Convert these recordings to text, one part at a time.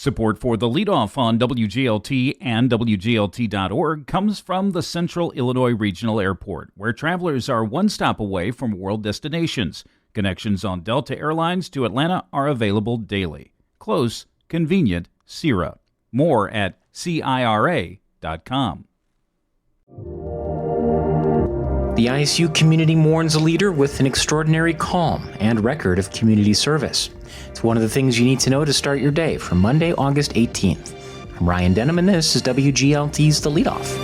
Support for the Leadoff on WGLT and WGLT.org comes from the Central Illinois Regional Airport, where travelers are one stop away from world destinations. Connections on Delta Airlines to Atlanta are available daily. Close, convenient, CIRA. More at CIRA.com. The ISU community mourns a leader with an extraordinary calm and record of community service. It's one of the things you need to know to start your day from Monday, August 18th. I'm Ryan Denham, and this is WGLT's The Leadoff.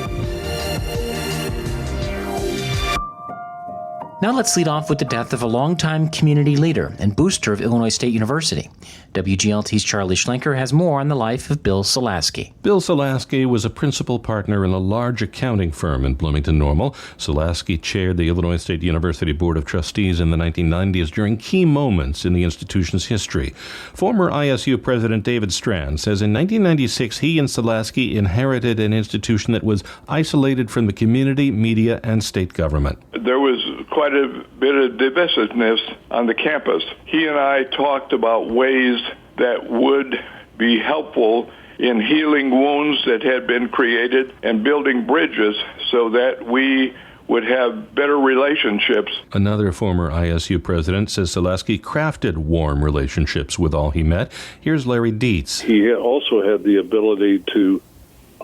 Now let's lead off with the death of a longtime community leader and booster of Illinois State University. WGLT's Charlie Schlenker has more on the life of Bill Sulaski. Bill Sulaski was a principal partner in a large accounting firm in Bloomington Normal. Sulaski chaired the Illinois State University Board of Trustees in the 1990s during key moments in the institution's history. Former ISU President David Strand says in 1996 he and Sulaski inherited an institution that was isolated from the community, media, and state government. There was quite a bit of divisiveness on the campus. He and I talked about ways that would be helpful in healing wounds that had been created and building bridges so that we would have better relationships. Another former ISU president says Sulaski crafted warm relationships with all he met. Here's Larry Dietz. He also had the ability to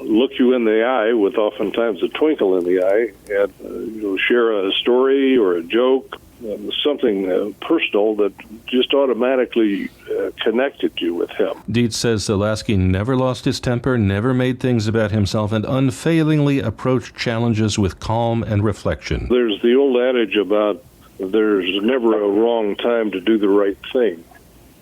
look you in the eye with oftentimes a twinkle in the eye and share a story or a joke, something personal that just automatically connected you with him. Dietz says Sulaski never lost his temper, never made things about himself, and unfailingly approached challenges with calm and reflection. There's the old adage about there's never a wrong time to do the right thing.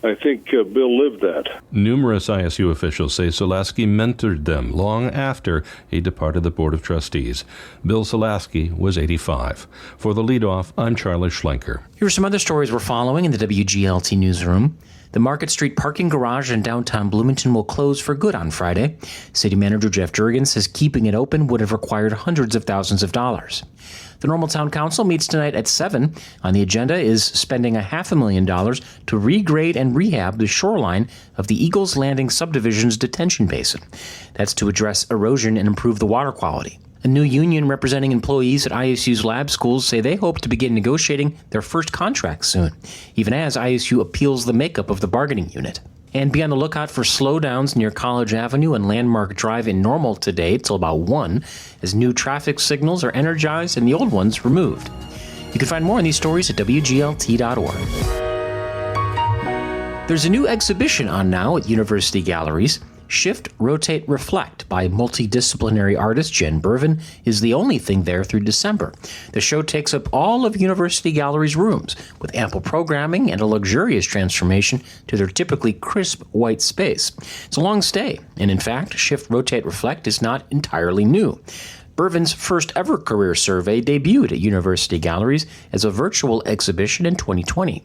I think Bill lived that. Numerous ISU officials say Sulaski mentored them long after he departed the Board of Trustees. Bill Sulaski was 85. For the Leadoff, I'm Charlie Schlenker. Here are some other stories we're following in the WGLT newsroom. The Market Street parking garage in downtown Bloomington will close for good on Friday. City Manager Jeff Jurgens says keeping it open would have required hundreds of thousands of dollars. The Normal Town Council meets tonight at 7. On the agenda is spending $500,000 to regrade and rehab the shoreline of the Eagles Landing subdivision's detention basin. That's to address erosion and improve the water quality. A new union representing employees at ISU's lab schools say they hope to begin negotiating their first contract soon, even as ISU appeals the makeup of the bargaining unit. And be on the lookout for slowdowns near College Avenue and Landmark Drive in Normal today till about 1, as new traffic signals are energized and the old ones removed. You can find more on these stories at WGLT.org. There's a new exhibition on now at university galleries. Shift, Rotate, Reflect by multidisciplinary artist Jen Bervin is the only thing there through December. The show takes up all of University Gallery's rooms with ample programming and a luxurious transformation to their typically crisp white space. It's a long stay, and in fact, Shift, Rotate, Reflect is not entirely new. Bervin's first ever career survey debuted at University Galleries as a virtual exhibition in 2020.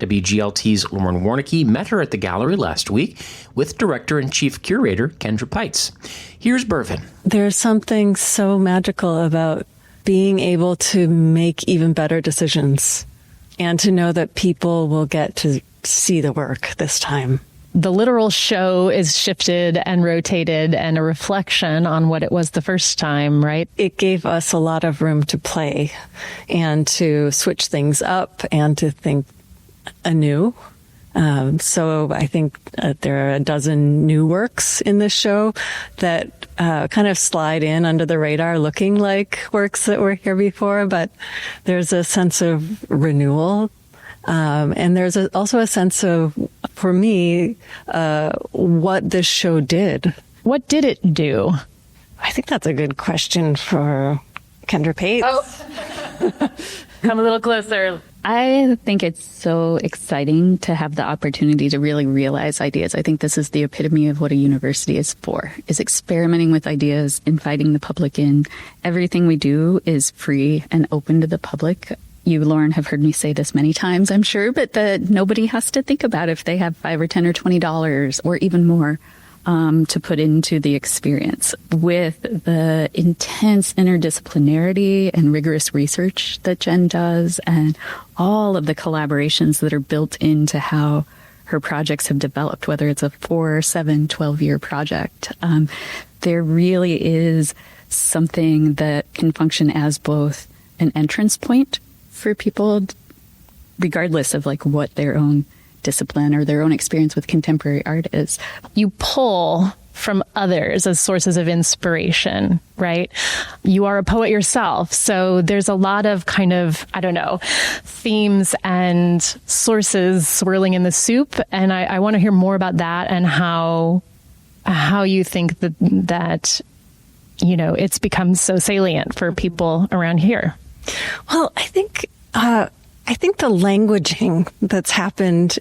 WGLT's Lauren Warnicki met her at the gallery last week with director and chief curator Kendra Peitz. Here's Bervin. There's something so magical about being able to make even better decisions and to know that people will get to see the work this time. The literal show is shifted and rotated and a reflection on what it was the first time, right? It gave us a lot of room to play and to switch things up and to think anew. So I think there are a dozen new works in this show that kind of slide in under the radar looking like works that were here before, but there's a sense of renewal. And there's also a sense of, for me, what this show did. What did it do? I think that's a good question for Kendra Peitz. Oh. Come a little closer. I think it's so exciting to have the opportunity to really realize ideas. I think this is the epitome of what a university is for, is experimenting with ideas, inviting the public in. Everything we do is free and open to the public. You, Lauren, have heard me say this many times, I'm sure, but that nobody has to think about if they have $5 or $10 or $20 or even more to put into the experience. With the intense interdisciplinarity and rigorous research that Jen does and all of the collaborations that are built into how her projects have developed, whether it's a 4, 7, 12-year project. There really is something that can function as both an entrance point for people, regardless of like what their own discipline or their own experience with contemporary art is. You pull from others as sources of inspiration, right? You are a poet yourself, so there's a lot of kind of, themes and sources swirling in the soup, and I want to hear more about that and how you think that it's become so salient for people around here. Well, I think the languaging that's happened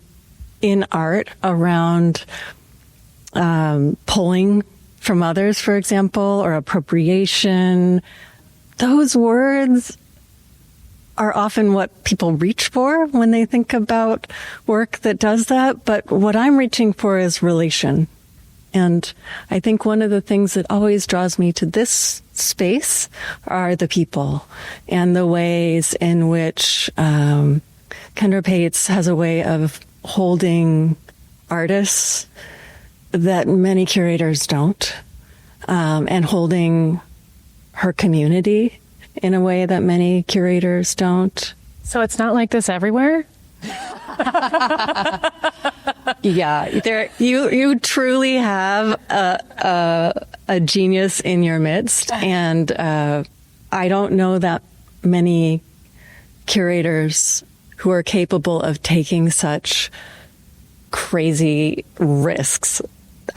in art around pulling from others, for example, or appropriation, those words are often what people reach for when they think about work that does that. But what I'm reaching for is relation. And I think one of the things that always draws me to this space are the people and the ways in which Kendra Pates has a way of holding artists that many curators don't, and holding her community in a way that many curators don't. So it's not like this everywhere? Yeah, you truly have a genius in your midst, and I don't know that many curators who are capable of taking such crazy risks.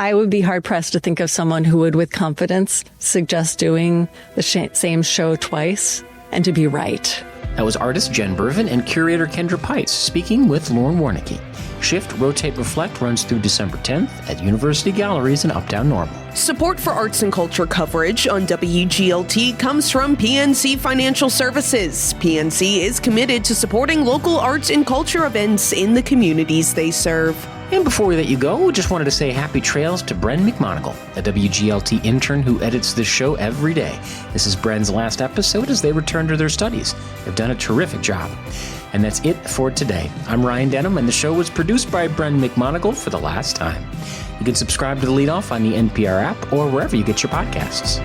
I would be hard-pressed to think of someone who would, with confidence, suggest doing the same show twice and to be right. That was artist Jen Bervin and curator Kendra Pites speaking with Lauren Warnicki. Shift, Rotate, Reflect runs through December 10th at University Galleries in Uptown Normal. Support for arts and culture coverage on WGLT comes from PNC Financial Services. PNC is committed to supporting local arts and culture events in the communities they serve. And before we let you go, we just wanted to say happy trails to Bren McMonigle, a WGLT intern who edits this show every day. This is Bren's last episode as they return to their studies. They've done a terrific job. And that's it for today. I'm Ryan Denham, and the show was produced by Bren McMonigle for the last time. You can subscribe to The Leadoff on the NPR app or wherever you get your podcasts.